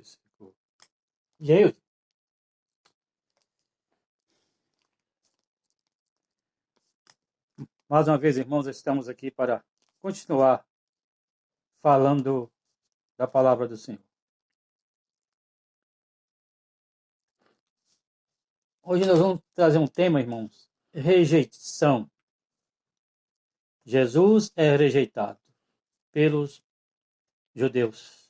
isso ficou. Geildo. Mais uma vez, irmãos, estamos aqui para continuar falando da palavra do Senhor. Hoje nós vamos trazer um tema, irmãos, rejeição. Jesus é rejeitado pelos judeus.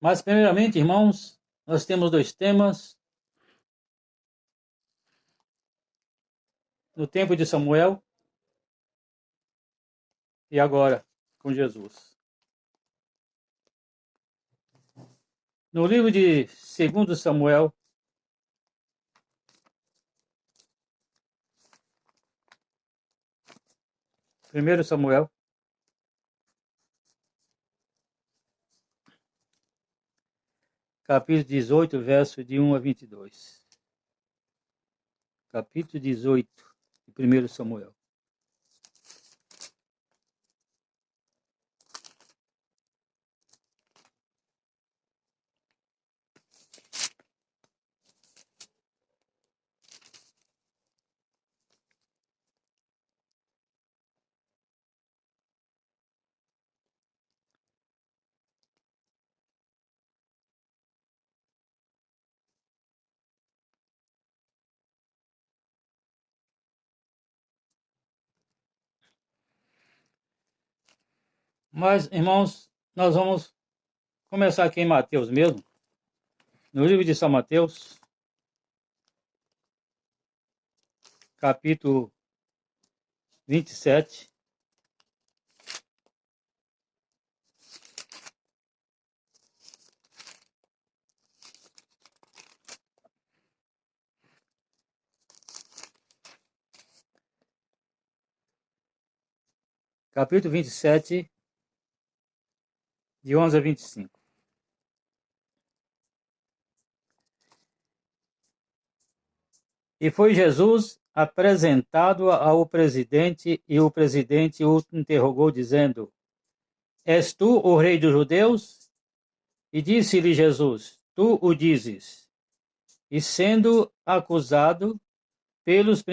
Mas, primeiramente, irmãos, nós temos dois temas. No tempo de Samuel e agora com Jesus. No livro de 2 Samuel, Primeiro Samuel, capítulo 18, verso de 1 a 22. Capítulo 18 de 1 Samuel. Mas, irmãos, nós vamos começar aqui em Mateus mesmo. No livro de São Mateus, capítulo 27. Capítulo 27, de 11 a 25. E foi Jesus apresentado ao presidente, e o presidente o interrogou, dizendo: És tu o rei dos judeus? E disse-lhe Jesus: Tu o dizes. E sendo acusado pelos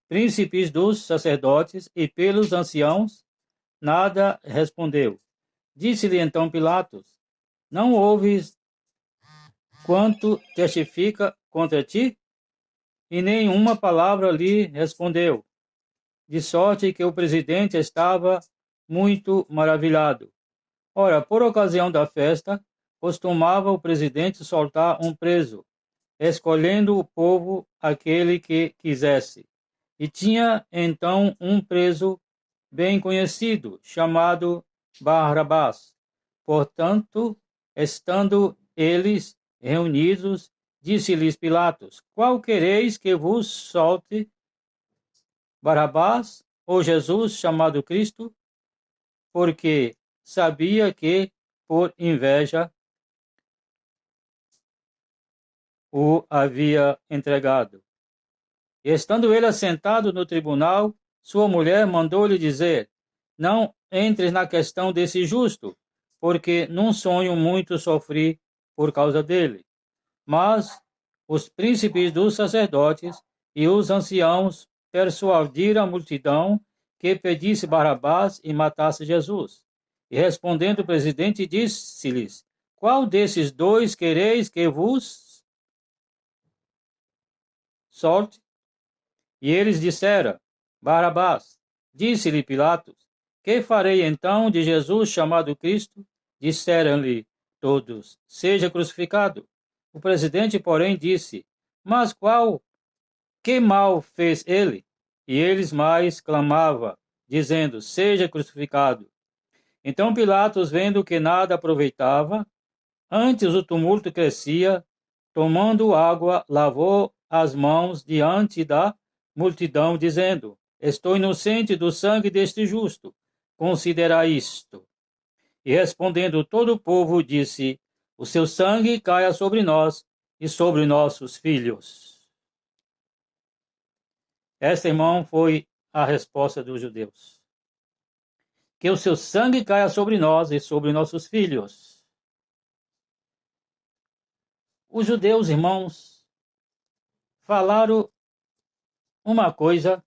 príncipes dos sacerdotes e pelos anciãos, nada respondeu. Disse-lhe então Pilatos: Não ouves quanto testifica contra ti? E nenhuma palavra lhe respondeu, de sorte que o presidente estava muito maravilhado. Ora, por ocasião da festa, costumava o presidente soltar um preso, escolhendo o povo aquele que quisesse. E tinha então um preso bem conhecido, chamado Barrabás. Portanto, estando eles reunidos, disse-lhes Pilatos: Qual quereis que vos solte, Barrabás ou Jesus, chamado Cristo? Porque sabia que, por inveja, o havia entregado. E estando ele assentado no tribunal, sua mulher mandou-lhe dizer: Não entres na questão desse justo, porque num sonho muito sofri por causa dele. Mas os príncipes dos sacerdotes e os anciãos persuadiram a multidão que pedisse Barrabás e matasse Jesus. E respondendo o presidente, disse-lhes: Qual desses dois quereis que vos solte? E eles disseram: Barrabás. Disse-lhe Pilatos: Que farei então de Jesus chamado Cristo? Disseram-lhe todos: Seja crucificado. O presidente, porém, disse: Mas que mal fez ele? E eles mais clamavam, dizendo: Seja crucificado. Então Pilatos, vendo que nada aproveitava, antes o tumulto crescia, tomando água, lavou as mãos diante da multidão, dizendo: Estou inocente do sangue deste justo, considerai isto. E respondendo todo o povo, disse: O seu sangue caia sobre nós e sobre nossos filhos. Esta, irmão, foi a resposta dos judeus. Que o seu sangue caia sobre nós e sobre nossos filhos. Os judeus, irmãos, falaram uma coisa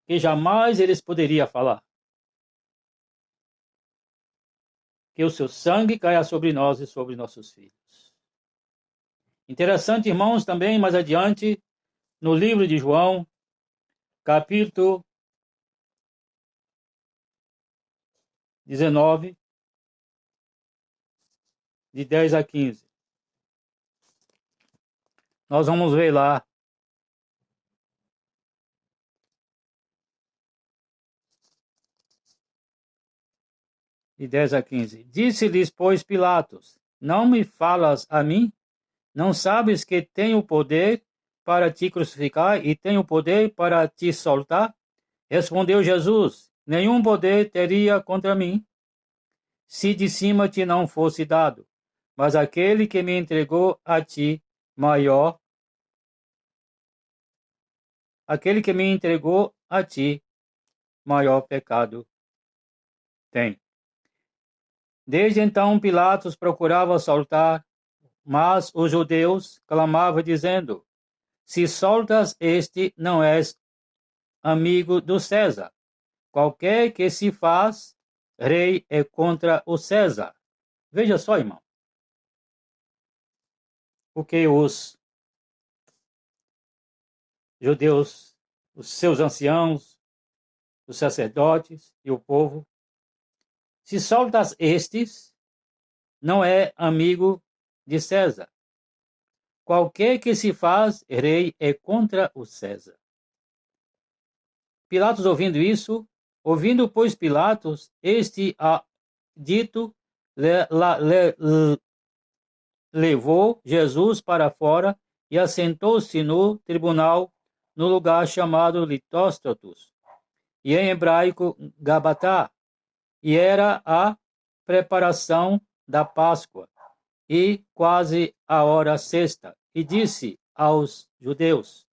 que jamais eles poderiam falar: que o seu sangue caia sobre nós e sobre nossos filhos. Interessante, irmãos, também mais adiante, no livro de João, capítulo 19, de 10 a 15. Nós vamos ver lá. De 10 a 15. Disse-lhes, pois, Pilatos: Não me falas a mim? Não sabes que tenho poder para te crucificar e tenho poder para te soltar? Respondeu Jesus: Nenhum poder teria contra mim, se de cima te não fosse dado. Mas aquele que me entregou a ti, maior, aquele que me entregou a ti, maior pecado tem. Desde então Pilatos procurava soltar, mas os judeus clamavam dizendo: Se soltas este, não és amigo do César. Qualquer que se faz rei é contra o César. Veja só, irmão, o que os judeus, os seus anciãos, os sacerdotes e o povo, se soltas estes, não é amigo de César. Qualquer que se faz rei é contra o César. Pilatos, ouvindo isso, pois, Pilatos, este dito, levou Jesus para fora e assentou-se no tribunal, no lugar chamado Litóstratos, e em hebraico Gabatá, e era a preparação da Páscoa, e quase a hora sexta, e disse aos judeus: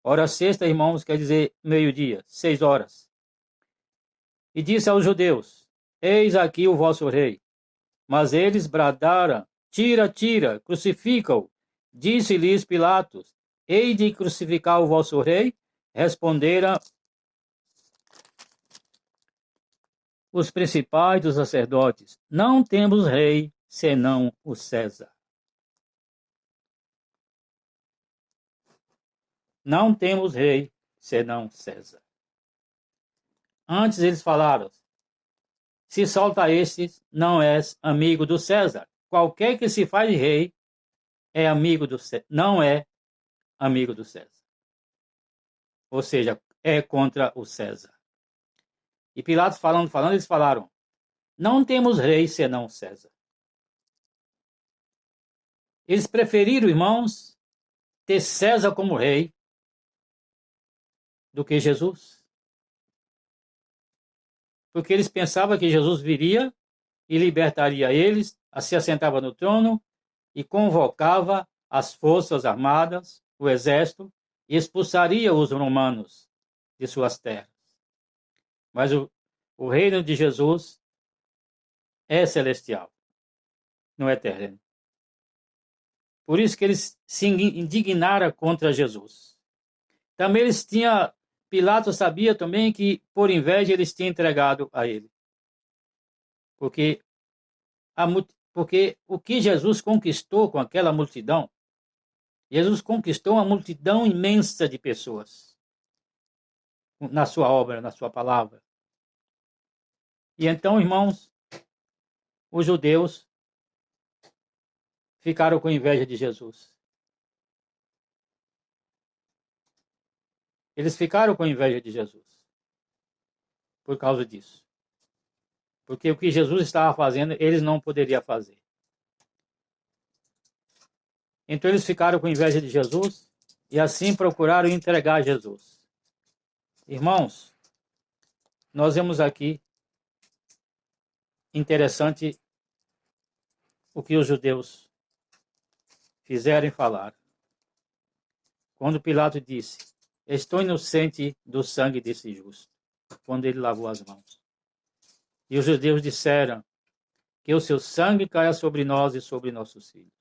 hora sexta, irmãos, quer dizer meio-dia, 6 horas. E disse aos judeus: Eis aqui o vosso rei. Mas eles bradaram: Tira, tira, crucifica-o. Disse-lhes Pilatos: Hei de crucificar o vosso rei? Responderam os principais dos sacerdotes: Não temos rei, senão o César. Não temos rei, senão César. Antes eles falaram: Se solta estes, não és amigo do César. Qualquer que se faz rei é amigo do César, não é amigo do César. Ou seja, é contra o César. E Pilatos falando, eles falaram: Não temos rei senão César. Eles preferiram, irmãos, ter César como rei do que Jesus. Porque eles pensavam que Jesus viria e libertaria eles, se assentava no trono e convocava as forças armadas, o exército, e expulsaria os romanos de suas terras. Mas o reino de Jesus é celestial, não é terreno. Por isso que eles se indignaram contra Jesus. Também Pilatos sabia também que, por inveja, eles tinham entregado a ele. Porque o que Jesus conquistou com aquela multidão, Jesus conquistou uma multidão imensa de pessoas na sua obra, na sua palavra. E então, irmãos, os judeus ficaram com inveja de Jesus. Eles ficaram com inveja de Jesus por causa disso. Porque o que Jesus estava fazendo, eles não poderiam fazer. Então eles ficaram com inveja de Jesus e assim procuraram entregar Jesus. Irmãos, nós vemos aqui interessante o que os judeus fizeram e falaram. Quando Pilatos disse: Estou inocente do sangue desse justo, quando ele lavou as mãos. E os judeus disseram: Que o seu sangue caia sobre nós e sobre nossos filhos.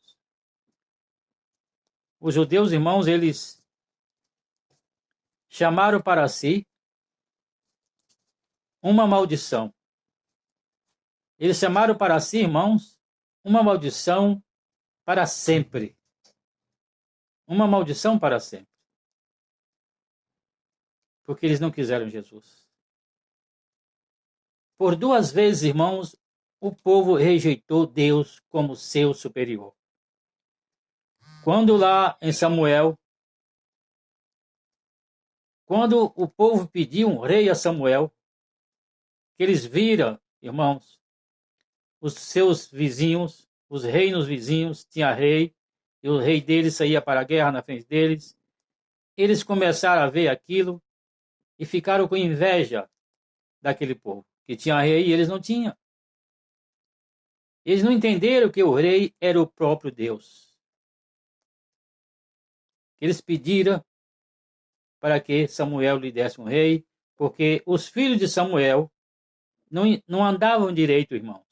os judeus, irmãos, eles chamaram para si uma maldição. Eles chamaram para si, irmãos, uma maldição para sempre. Uma maldição para sempre. Porque eles não quiseram Jesus. Por 2 vezes, irmãos, o povo rejeitou Deus como seu superior. Quando lá em Samuel, quando o povo pediu um rei a Samuel, que eles viram, irmãos, os seus vizinhos, os reinos vizinhos, tinha rei, e o rei deles saía para a guerra na frente deles. Eles começaram a ver aquilo e ficaram com inveja daquele povo, que tinha rei e eles não tinham. Eles não entenderam que o rei era o próprio Deus. Eles pediram para que Samuel lhe desse um rei, porque os filhos de Samuel não andavam direito, irmãos.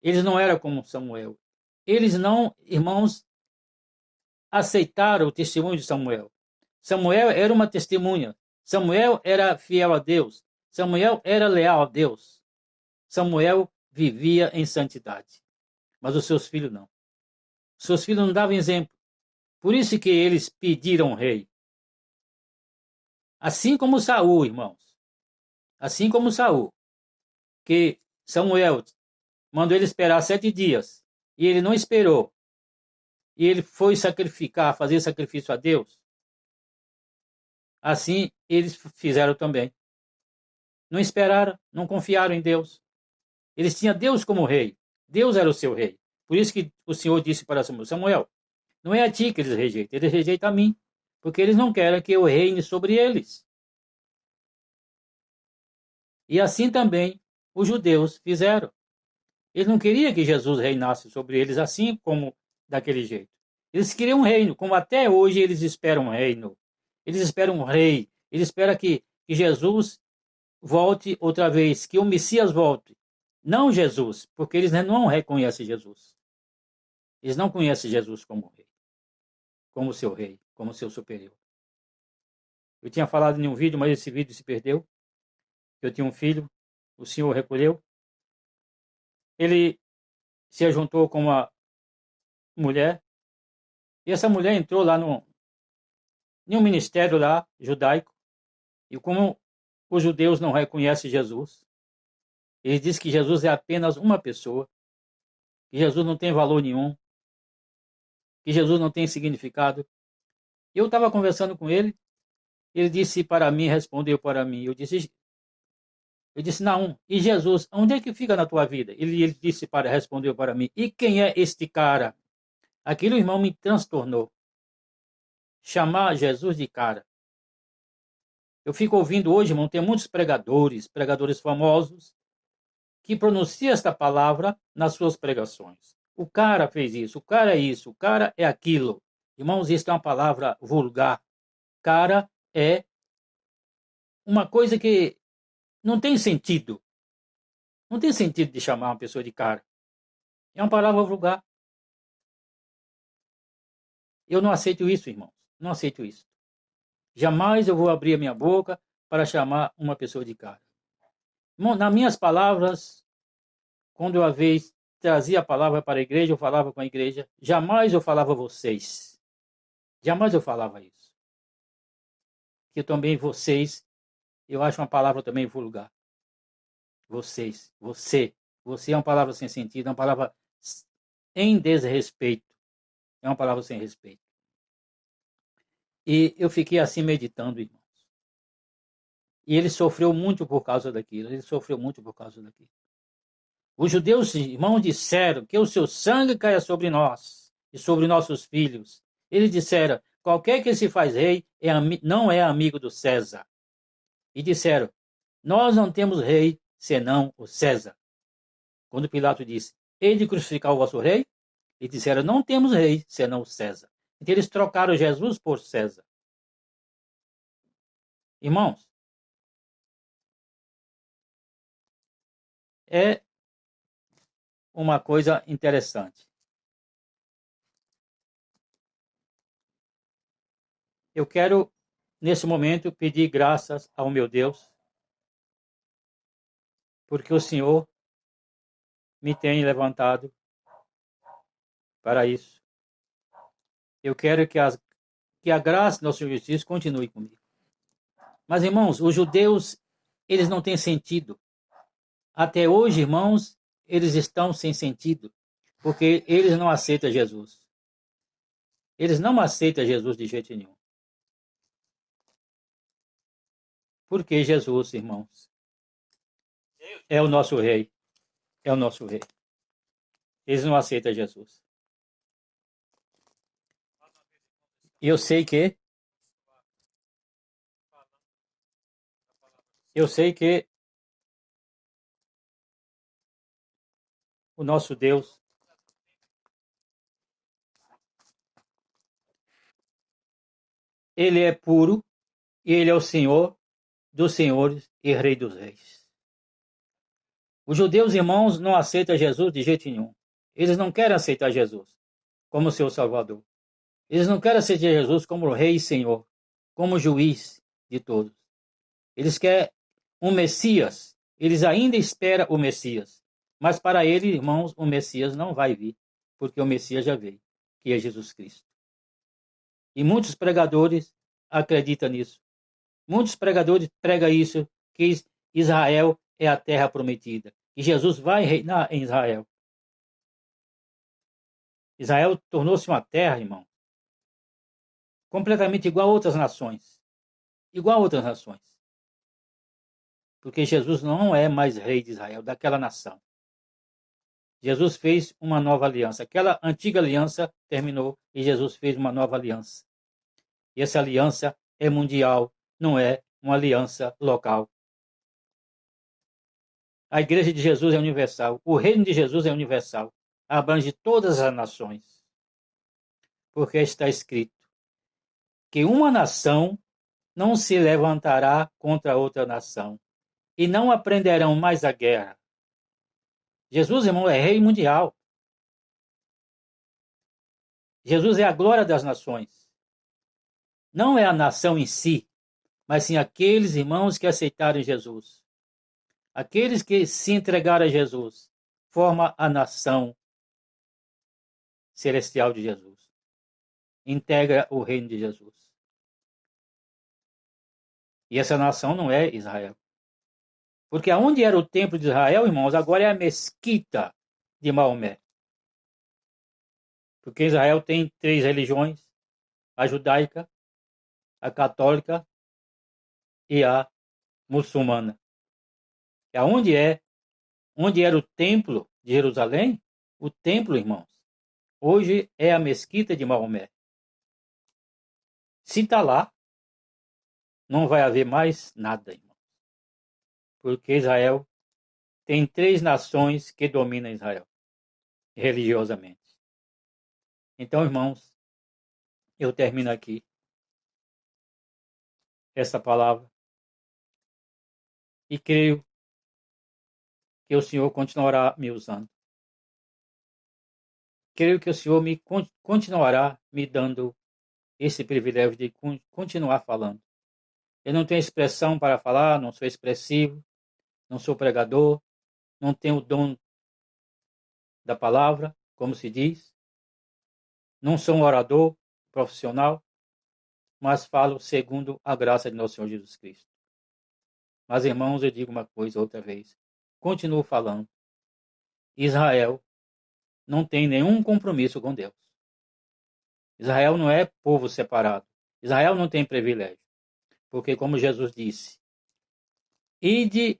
Eles não eram como Samuel. Eles não, irmãos, aceitaram o testemunho de Samuel. Samuel era uma testemunha. Samuel era fiel a Deus. Samuel era leal a Deus. Samuel vivia em santidade. Mas os seus filhos não. Seus filhos não davam exemplo. Por isso que eles pediram um rei. Assim como Saul, irmãos. Assim como Saul. Que Samuel mandou ele esperar 7 dias. E ele não esperou. E ele foi sacrificar, fazer sacrifício a Deus. Assim eles fizeram também. Não esperaram, não confiaram em Deus. Eles tinham Deus como rei. Deus era o seu rei. Por isso que o Senhor disse para Samuel: Samuel, não é a ti que eles rejeitam a mim, porque eles não querem que eu reine sobre eles. E assim também os judeus fizeram. Eles não queriam que Jesus reinasse sobre eles assim como daquele jeito. Eles queriam um reino, como até hoje eles esperam um reino. Eles esperam um rei. Eles esperam que Jesus volte outra vez, que o Messias volte. Não Jesus, porque eles não reconhecem Jesus. Eles não conhecem Jesus como rei, como seu rei, como seu superior. Eu tinha falado em um vídeo, mas esse vídeo se perdeu. Eu tinha um filho, o senhor recolheu. Ele se juntou com uma mulher, e essa mulher entrou lá em um ministério lá, judaico, e como os judeus não reconhecem Jesus, eles dizem que Jesus é apenas uma pessoa, que Jesus não tem valor nenhum, que Jesus não tem significado. Eu estava conversando com ele, ele disse para mim, respondeu para mim, eu disse, não, e Jesus, onde é que fica na tua vida? Ele disse respondeu para mim, e quem é este cara? Aquilo, irmão, me transtornou. Chamar Jesus de cara. Eu fico ouvindo hoje, irmão, tem muitos pregadores famosos, que pronunciam esta palavra nas suas pregações. O cara fez isso, o cara é isso, o cara é aquilo. Irmãos, isso é uma palavra vulgar. Cara é uma coisa que não tem sentido. Não tem sentido de chamar uma pessoa de cara. É uma palavra vulgar. Eu não aceito isso, irmãos. Não aceito isso. Jamais eu vou abrir a minha boca para chamar uma pessoa de cara. Irmão, nas minhas palavras, quando eu, vez trazia a palavra para a igreja, eu falava com a igreja, jamais eu falava vocês. Jamais eu falava isso. Que também vocês, eu acho uma palavra também vulgar. Vocês, você é uma palavra sem sentido, é uma palavra em desrespeito. É uma palavra sem respeito. E eu fiquei assim meditando, irmãos. E ele sofreu muito por causa daquilo. Ele sofreu muito por causa daquilo. Os judeus, irmãos, disseram que o seu sangue caia sobre nós e sobre nossos filhos. Eles disseram, qualquer que se faz rei não é amigo do César. E disseram, nós não temos rei senão o César. Quando Pilato disse, hei de crucificar o vosso rei? E disseram, não temos rei senão o César. Então eles trocaram Jesus por César. Irmãos, é uma coisa interessante. Eu quero, nesse momento, pedir graças ao meu Deus, porque o Senhor me tem levantado para isso. Eu quero que a graça do nosso Senhor Jesus continue comigo. Mas, irmãos, os judeus, eles não têm sentido. Até hoje, irmãos, eles estão sem sentido, porque eles não aceitam Jesus. Eles não aceitam Jesus de jeito nenhum. Porque Jesus, irmãos, é o nosso rei. É o nosso rei. Eles não aceitam Jesus. E eu sei que o nosso Deus, ele é puro e ele é o Senhor dos senhores e Rei dos reis. Os judeus, irmãos, não aceitam Jesus de jeito nenhum. Eles não querem aceitar Jesus como seu Salvador. Eles não querem aceitar Jesus como Rei e Senhor, como juiz de todos. Eles querem um Messias. Eles ainda esperam o Messias. Mas para eles, irmãos, o Messias não vai vir, porque o Messias já veio, que é Jesus Cristo. E muitos pregadores acreditam nisso. Muitos pregadores pregam isso, que Israel é a terra prometida. E Jesus vai reinar em Israel. Israel tornou-se uma terra, irmão, completamente igual a outras nações. Igual a outras nações. Porque Jesus não é mais rei de Israel, daquela nação. Jesus fez uma nova aliança. Aquela antiga aliança terminou e Jesus fez uma nova aliança. E essa aliança é mundial, não é uma aliança local. A igreja de Jesus é universal. O reino de Jesus é universal. Abrange todas as nações. Porque está escrito que uma nação não se levantará contra outra nação e não aprenderão mais a guerra. Jesus, irmão, é rei mundial. Jesus é a glória das nações. Não é a nação em si, mas sim aqueles irmãos que aceitaram Jesus. Aqueles que se entregaram a Jesus. Forma a nação celestial de Jesus. Integra o reino de Jesus. E essa nação não é Israel. Porque aonde era o templo de Israel, irmãos, agora é a mesquita de Maomé. Porque Israel tem 3 religiões: a judaica, a católica e a muçulmana. E onde era o templo de Jerusalém, o templo, irmãos, hoje é a mesquita de Maomé. Se está lá, não vai haver mais nada, irmãos. Porque Israel tem 3 nações que dominam Israel, religiosamente. Então, irmãos, eu termino aqui essa palavra e creio que o Senhor continuará me usando. Creio que o Senhor continuará me dando esse privilégio de continuar falando. Eu não tenho expressão para falar, não sou expressivo, não sou pregador, não tenho o dom da palavra, como se diz. Não sou um orador profissional, mas falo segundo a graça de nosso Senhor Jesus Cristo. Mas, irmãos, eu digo uma coisa outra vez. Continuo falando. Israel não tem nenhum compromisso com Deus. Israel não é povo separado. Israel não tem privilégio. Porque, como Jesus disse, ide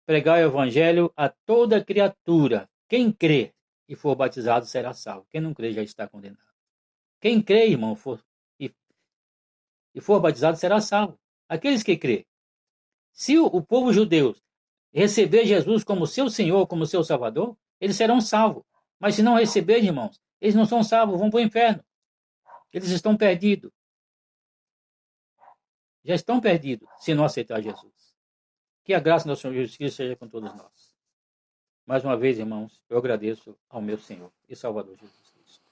pregar o evangelho a toda criatura. Quem crê e for batizado será salvo. Quem não crê já está condenado. Quem crê, irmão, e for batizado será salvo. Aqueles que crê. Se o povo judeu receber Jesus como seu Senhor, como seu Salvador, eles serão salvos. Mas se não receber, irmãos, eles não são salvos, vão para o inferno. Eles estão perdidos. Já estão perdidos se não aceitar Jesus. Que a graça do nosso Senhor Jesus Cristo seja com todos nós. Mais uma vez, irmãos, eu agradeço ao meu Senhor e Salvador Jesus Cristo.